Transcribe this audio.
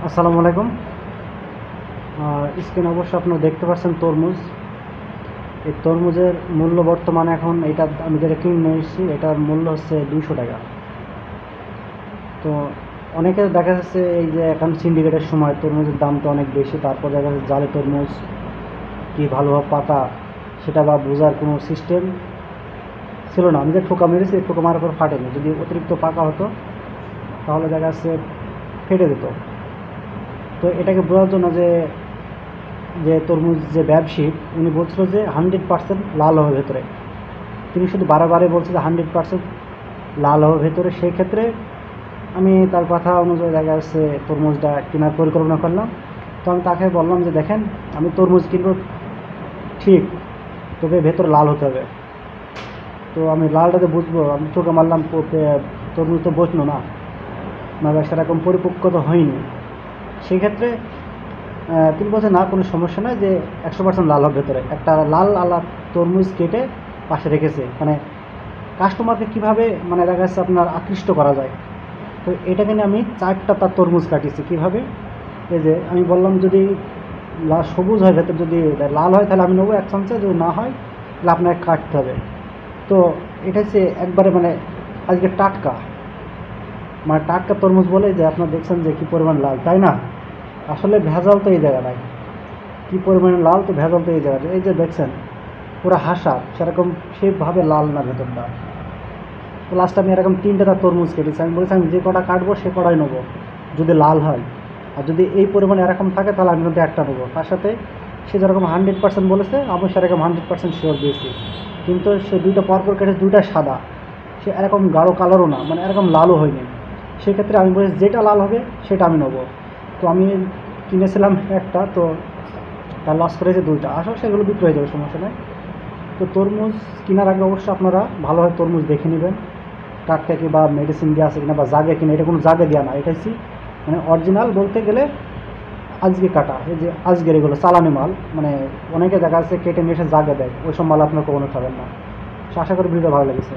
আসসালামু আলাইকুম। স্ক্রিনে অবশ্য আপনারা দেখতে পাচ্ছেন তরমুজ। এই তরমুজের মূল্য বর্তমানে এখন এটা আমি যেটা কিনে এসেছি এটার মূল্য হচ্ছে 200 টাকা। তো অনেকে দেখা যাচ্ছে এই যে এখন সিন্ডিকেটের সময় তরমুজের দামটা অনেক বেশি, তারপর দেখা যাচ্ছে জালে তরমুজ কি ভালোভাবে পাতা সেটা বা বোঝার কোনো সিস্টেম ছিল না। আমি যে ঠোকা মেরেছি এই ঠোকা মারার পর ফাটেনি, যদি অতিরিক্ত পাকা হতো তাহলে দেখা যাচ্ছে ফেটে যেত। তো এটাকে বোঝার জন্য যে যে তরমুজ যে ব্যবসায়িক উনি বলছিল যে 100% লাল হবে ভেতরে, তিনি শুধু বারে বলছে যে 100% লাল হবে ভেতরে। সেই ক্ষেত্রে আমি তার কথা অনুযায়ী দেখা যাচ্ছে তরমুজটা কেনার পরিকল্পনা করলাম। তো আমি তাকে বললাম যে দেখেন, আমি তরমুজ কিনবো ঠিক, তবে ভেতরে লাল হতে হবে। তো আমি লালটাতে বুঝবো, আমি চোখে মারলাম তরমুজ তো বসলো না, মানে সেরকম পরিপক্কতা হয়নি। সেই ক্ষেত্রে তিনি বলছে না, কোনো সমস্যা নয়, যে 100% লাল হবে ভেতরে। একটা লাল আলা তরমুজ কেটে পাশে রেখেছে, মানে কাস্টমারকে কীভাবে মানে দেখা যাচ্ছে আপনার আকৃষ্ট করা যায়। তো এটাকে নিয়ে আমি 4টা তার তরমুজ কাটিয়েছি কীভাবে। এই যে আমি বললাম যদি সবুজ হয় ভেতর, যদি লাল হয় তাহলে আমি নেবো 1 চামচে, যদি না হয় তাহলে আপনাকে কাটতে হবে। তো এটা হচ্ছে একবারে মানে আজকে টাটকা, মানে টাটকা তরমুজ বলে যে আপনারা দেখছেন যে কী পরিমাণ লাল, তাই না? আসলে ভেজাল তো এই জায়গাটায়, কী পরিমাণে লাল, তো ভেজাল তো এই জায়গাটা। এই যে দেখছেন পুরো হাসা সেরকম সেভাবে লাল না ভেতরটা। তো লাস্ট আমি এরকম 3টে তার তরমুজ কেটেছি। আমি বলেছি আমি যে কটা কাটবো সে কটাই নেবো যদি লাল হয়, আর যদি এই পরিমাণে এরকম থাকে তাহলে আমি কিন্তু একটা নেবো। তার সাথে সে যেরকম 100% বলেছে আমি সেরকম 100% শিওর দিয়েছি। কিন্তু সে 2টা পরপর কেটেছে, 2টা সাদা, সে এরকম গাঢ় কালারও না, মানে এরকম লালও হয়নি। সেক্ষেত্রে আমি বলেছি যেটা লাল হবে সেটা আমি নেবো। তো আমি কিনেছিলাম একটা, তো তার লস করেছে 2টা, আসলে সেগুলো বিক্রি হয়ে যাবে, সমস্যা নেই। তো তরমুজ কেনার আগে অবশ্যই আপনারা ভালোভাবে তরমুজ দেখে নেবেন টাটকা কি বা মেডিসিন দেওয়া আছে কিনা বা জাগে কিনা। এটা কোনো জাগে দেওয়া না, এটা হচ্ছে মানে অরিজিনাল বলতে গেলে আজকে কাটা। এই যে আজকের এগুলো চালানি মাল, মানে অনেকে দেখা যাচ্ছে কেটে নিয়ে এসে জাগে দেয়, ওই সব মাল আপনার কখনো খাবেন না। আশা করি ভিডিও ভালো লেগেছে।